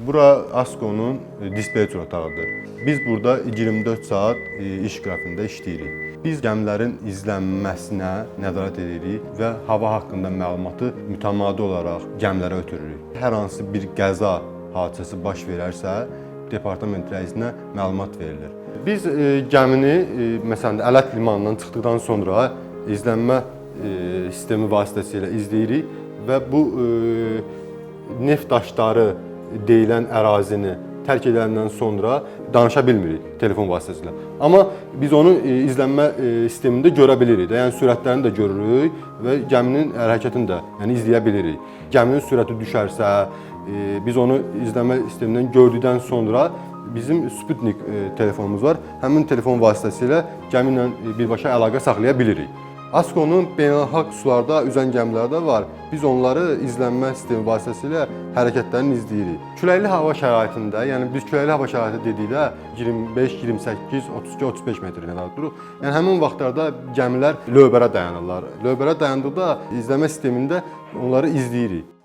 Bura ASKO'nun dispetçer otağıdır. Biz burada 24 saat iş qrafikində işləyirik. Biz gəmilərin izlənməsinə nəzarət edirik və hava haqqında məlumatı mütəmadi olaraq gəmilərə ötürürük. Hər hansı bir qəza hadisəsi baş verərsə, departament rəisinə məlumat verilir. Biz gəmini məsələn Ələt limanından çıxdıqdan sonra izlənmə sistemi vasitəsilə izləyirik və bu neft daşları deyilən ərazini tərk edəndən sonra danışa bilmirik telefon vasitəsilə. Amma biz onu izlənmə sistemində görə bilirik. Yəni sürətlərini də görürük və gəminin hərəkətini də izləyə bilirik. Gəminin sürəti düşərsə, biz onu izlənmə sistemindən gördükdən sonra bizim Sputnik telefonumuz var. Həmin telefon vasitəsilə gəmi ilə birbaşa əlaqə saxlaya bilirik. ASKO'nun beynəlxalq sularda üzən gəmiləri də var. Biz onları izlənmə sistemi vasitəsilə hərəkətlərini izləyirik. Küləkli hava şəraitində, yəni biz küləkli hava şəraiti dedikdə 25, 28, 32, 35 metr qədər durur. Yəni həmin vaxtlarda gəmilər lövbərə dayanırlar. Lövbərə dayandıqda izləmə sistemində onları izləyirik.